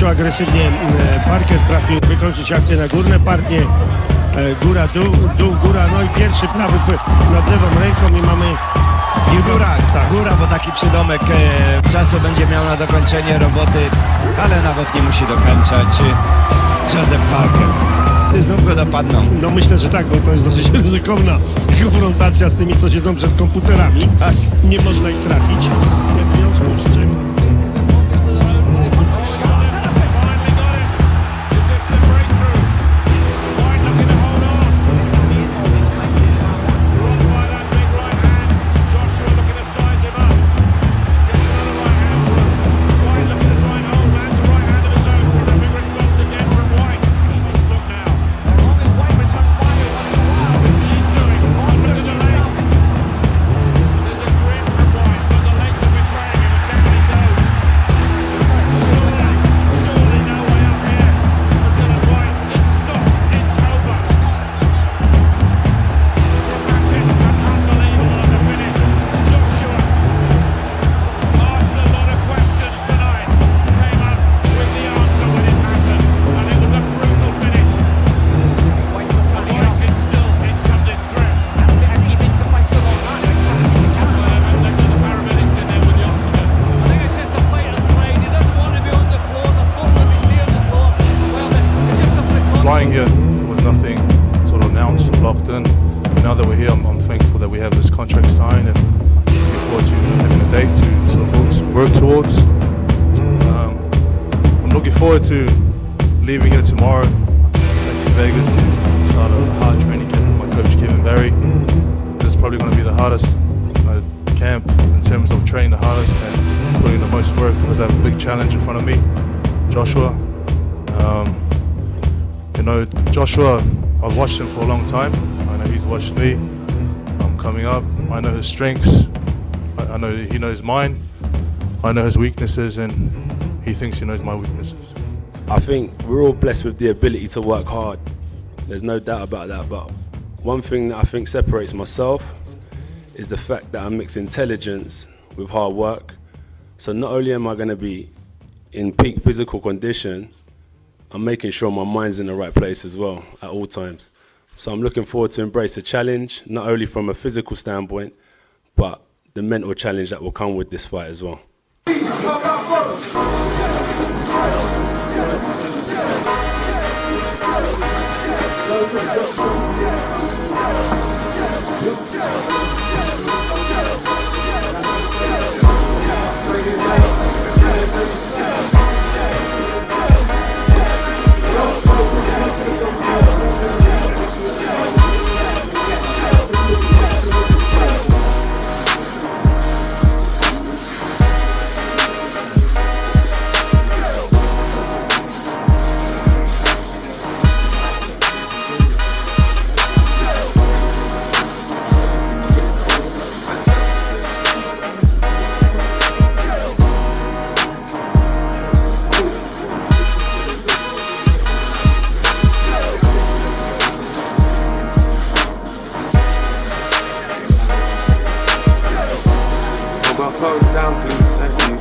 zaczął agresywnie Parker, trafił wykończyć akcję na górne partie. Góra, dół, góra, no i pierwszy prawy nad lewą ręką i mamy... Góra, bo taki przydomek czasu będzie miał na dokończenie roboty, ale nawet nie musi dokończać. Joesph Parker. Znów go dopadną. No myślę, że tak, bo to jest dosyć ryzykowna konfrontacja z tymi, co siedzą przed komputerami. Tak. Nie można ich trafić. W związku z czym... Flying here was nothing sort of announced or locked in. Now that we're here, I'm thankful that we have this contract signed and looking forward to having a date to sort of work towards. I'm looking forward to leaving here tomorrow, back to Vegas to start a hard training camp with my coach Kevin Barry. This is probably going to be the hardest camp in terms of training the hardest and putting the most work because I have a big challenge in front of me, Joshua. You know, Joshua, I've watched him for a long time. I know he's watched me. I'm coming up. I know his strengths. I know he knows mine. I know his weaknesses, and he thinks he knows my weaknesses. I think we're all blessed with the ability to work hard. There's no doubt about that. But one thing that I think separates myself is the fact that I mix intelligence with hard work. So not only am I going to be in peak physical condition, I'm making sure my mind's in the right place as well at all times. So I'm looking forward to embrace the challenge, not only from a physical standpoint, but the mental challenge that will come with this fight as well. Down, please. Thank you.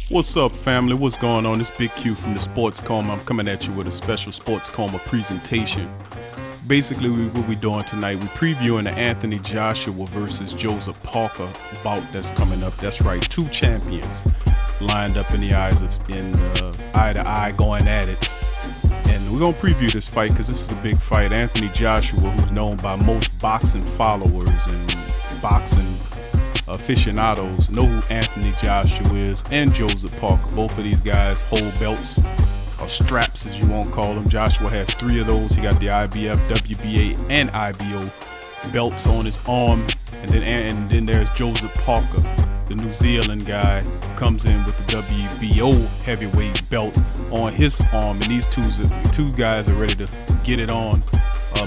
What's up, family? What's going on? It's Big Q from the Sports Coma. I'm coming at you with a special Sports Coma presentation. Basically, what we're doing tonight, we're previewing the Anthony Joshua versus Joesph Parker bout that's coming up. That's right, two champions lined up in the eye to eye, going at it. And we're gonna preview this fight because this is a big fight. Anthony Joshua, who's known by most boxing followers and boxing aficionados, know who Anthony Joshua is, and Joesph Parker. Both of these guys hold belts or straps as you won't call them. Joshua has 3 of those. He got the IBF, WBA, and IBO belts on his arm. And then there's Joesph Parker, the New Zealand guy, comes in with the WBO heavyweight belt on his arm. And these two guys are ready to get it on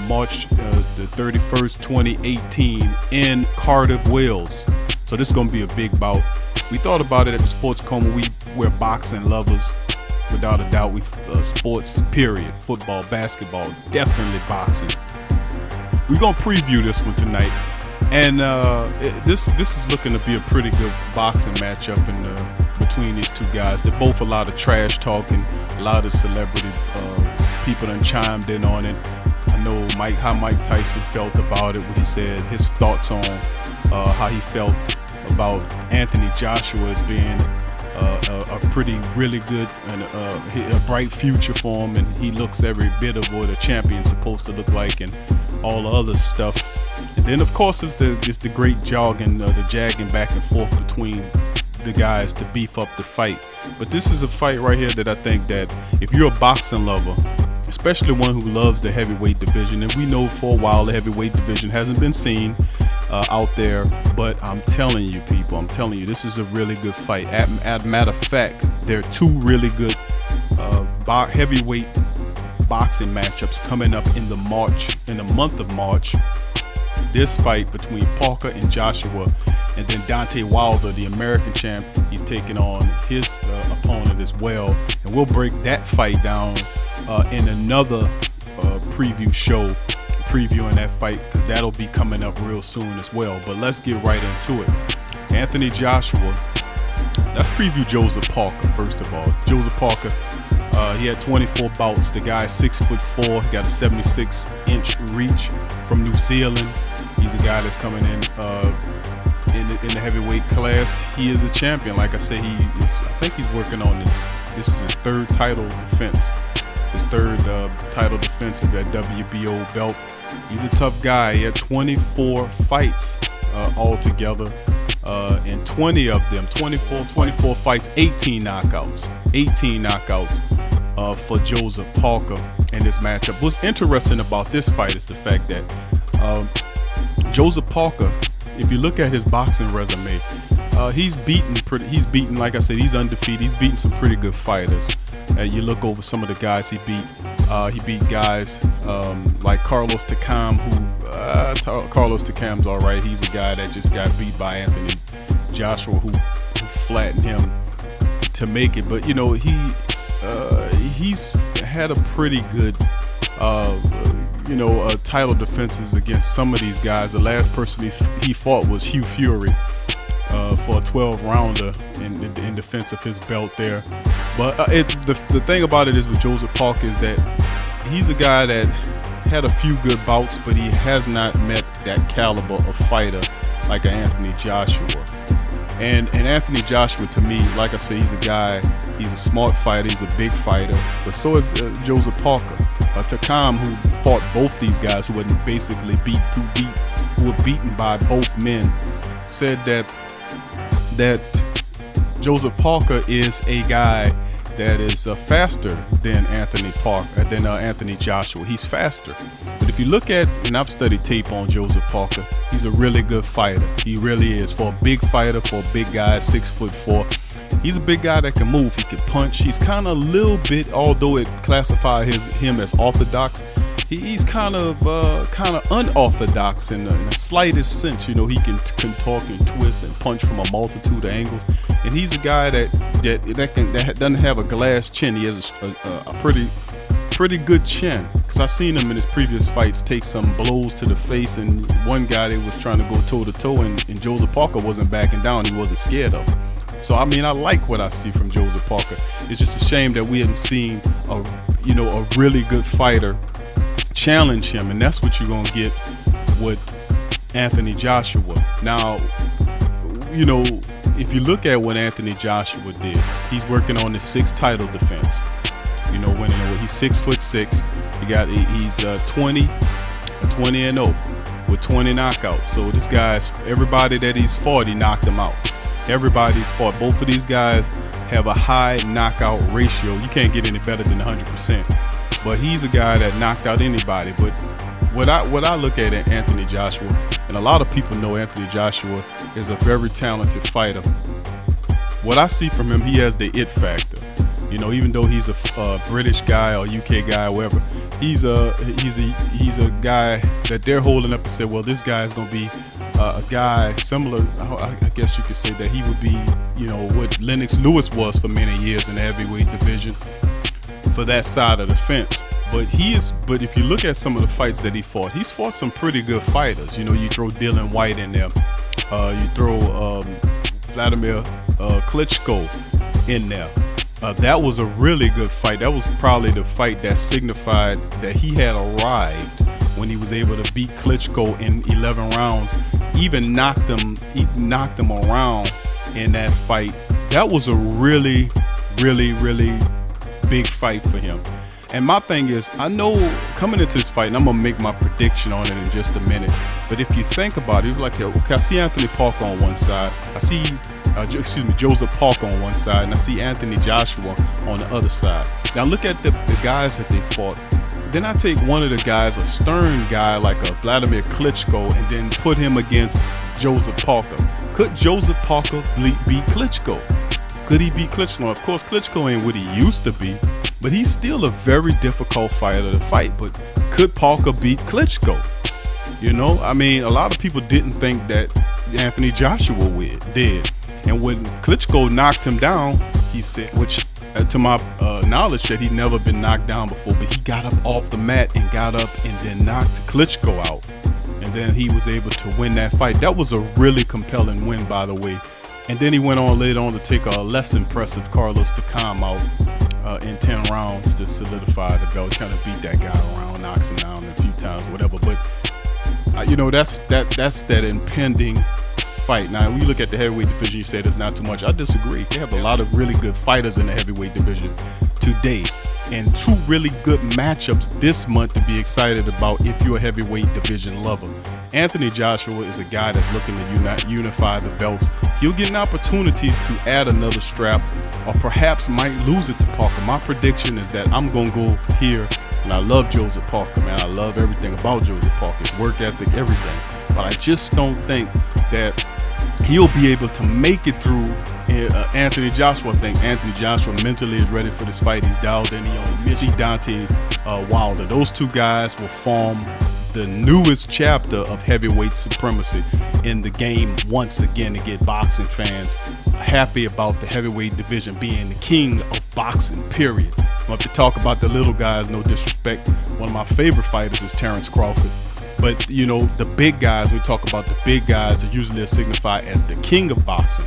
March the 31st, 2018 in Cardiff, Wales. So this is going to be a big bout. We thought about it at the Sports Coma. We're boxing lovers, without a doubt. We sports, period. Football, basketball, definitely boxing. We're going to preview this one tonight. And this is looking to be a pretty good boxing matchup between these two guys. They're both a lot of trash talking, a lot of celebrity people done chimed in on it. I know how Mike Tyson felt about it, what he said, his thoughts on how he felt about Anthony Joshua as being a really good and a bright future for him, and he looks every bit of what a champion's supposed to look like, and all the other stuff. And then of course it's the great jogging, the jagging back and forth between the guys to beef up the fight. But this is a fight right here that I think that if you're a boxing lover, especially one who loves the heavyweight division, and we know for a while the heavyweight division hasn't been seen out there, but I'm telling you people, this is a really good fight. As a matter of fact, there are 2 really good heavyweight boxing matchups coming up in the month of March. This fight between Parker and Joshua, and then Deontay Wilder, the American champ, he's taking on his opponent as well. And we'll break that fight down in another preview show, previewing that fight, because that'll be coming up real soon as well. But let's get right into it. Anthony Joshua. Let's preview Joesph Parker first of all. Joesph Parker, he had 24 bouts. The guy's 6'4", he got a 76-inch reach from New Zealand. He's a guy that's coming in the heavyweight class. He is a champion. Like I said, I think he's working on this. This is his 3rd title defense. His 3rd title defense of that WBO belt. He's a tough guy. He had 24 fights altogether. And 20 of them, 24 fights, 18 knockouts. 18 knockouts for Joesph Parker in this matchup. What's interesting about this fight is the fact that Joesph Parker, if you look at his boxing resume, he's beaten, like I said, he's undefeated. He's beaten some pretty good fighters. You look over some of the guys he beat. He beat guys like Carlos Takam, Carlos Takam's all right. He's a guy that just got beat by Anthony Joshua, who flattened him to make it. But you know, he's had a pretty good title defenses against some of these guys. The last person he fought was Hugh Fury for a 12-rounder in defense of his belt there. But the thing about it is with Joesph Parker is that he's a guy that had a few good bouts, but he has not met that caliber of fighter like an Anthony Joshua. And Anthony Joshua, to me, like I say, he's a smart fighter, he's a big fighter, but so is Joesph Parker. Takam, who fought both these guys, who were basically who were beaten by both men, said that Joesph Parker is a guy that is faster than Anthony Joshua. He's faster. But if you look at, and I've studied tape on Joesph Parker, he's a really good fighter. He really is. For a big fighter, for a big guy, 6'4", he's a big guy that can move. He can punch. He's kind of a little bit, although it classifies him as orthodox, he's kind of unorthodox in the slightest sense. You know, he can talk and twist and punch from a multitude of angles. And he's a guy that doesn't have a glass chin. He has a pretty good chin. Because I've seen him in his previous fights take some blows to the face, and one guy they was trying to go toe to toe, and Joesph Parker wasn't backing down. He wasn't scared of him. So I mean, I like what I see from Joesph Parker. It's just a shame that we haven't seen a really good fighter challenge him, and that's what you're gonna get with Anthony Joshua. Now, you know, if you look at what Anthony Joshua did, he's working on his 6th title defense. You know, winning away. He's 6'6". He's 20-0 with 20 knockouts. So this guy's, everybody that he's fought, he knocked him out. Everybody's fought. Both of these guys have a high knockout ratio. You can't get any better than 100%. But he's a guy that knocked out anybody. But what I look at Anthony Joshua, and a lot of people know Anthony Joshua is a very talented fighter. What I see from him, he has the it factor. You know, even though he's a British guy or UK guy or whatever, he's a guy that they're holding up and say, well, this guy is going to be a guy similar. I guess you could say that he would be, you know, what Lennox Lewis was for many years in the heavyweight division for that side of the fence. But if you look at some of the fights that he's fought some pretty good fighters. You know, you throw Dylan White in there, you throw Vladimir Klitschko in there. That was a really good fight. That was probably the fight that signified that he had arrived when he was able to beat Klitschko in 11 rounds. Even knocked him around in that fight. That was a really, really, really big fight for him. And my thing is, I know coming into this fight, and I'm going to make my prediction on it in just a minute, but if you think about it, it's like, okay, I see Anthony Parker on one side, I see, Joesph Parker on one side, and I see Anthony Joshua on the other side. Now look at the guys that they fought. Then I take one of the guys, a stern guy like a Vladimir Klitschko, and then put him against Joesph Parker. Could Joesph Parker beat Klitschko? Could he beat Klitschko? Of course, Klitschko ain't what he used to be, but he's still a very difficult fighter to fight. But could Parker beat Klitschko? You know, I mean, a lot of people didn't think that Anthony Joshua did. And when Klitschko knocked him down, he said, which to my knowledge, that he'd never been knocked down before, but he got up off the mat and got up and then knocked Klitschko out. And then he was able to win that fight. That was a really compelling win, by the way. And then he went on later on to take a less impressive Carlos Takam out in 10 rounds to solidify the belt. Kind of beat that guy around, knocks him down a few times, whatever. But you know, that's that impending fight. Now, when you look at the heavyweight division, you say there's not too much. I disagree. They have a lot of really good fighters in the heavyweight division today, and two really good matchups this month to be excited about if you're a heavyweight division lover. Anthony Joshua is a guy that's looking to unify the belts. He'll get an opportunity to add another strap, or perhaps might lose it to Parker. My prediction is that I'm going to go here, and I love Joesph Parker, man. I love everything about Joesph Parker, his work ethic, everything. But I just don't think that he'll be able to make it through Anthony Joshua. I think Anthony Joshua mentally is ready for this fight. He's dialed in. He on to see Deontay Wilder. Those two guys will form the newest chapter of heavyweight supremacy in the game once again, to get boxing fans happy about the heavyweight division being the king of boxing, period. I don't have to talk about the little guys, no disrespect. One of my favorite fighters is Terrence Crawford. But, you know, the big guys, we talk about the big guys, are usually signified as the king of boxing.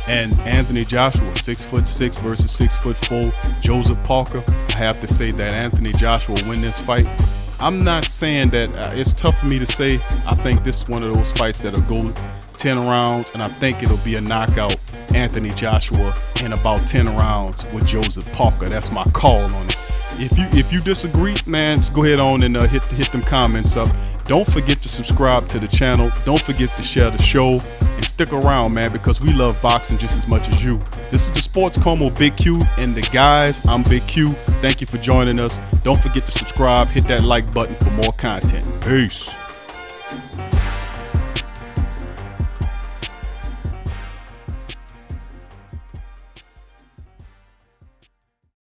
And Anthony Joshua, 6'6" versus 6'4", Joesph Parker. I have to say that Anthony Joshua will win this fight. I'm not saying that it's tough for me to say. I think this is one of those fights that'll go 10 rounds, and I think it'll be a knockout Anthony Joshua in about 10 rounds with Joesph Parker. That's my call on it. If you disagree, man, just go ahead on and hit them comments up. Don't forget to subscribe to the channel. Don't forget to share the show, and stick around, man, because we love boxing just as much as you. This is the Sports Coma, Big Q, and the guys. I'm Big Q. Thank you for joining us. Don't forget to subscribe. Hit that like button for more content. Peace.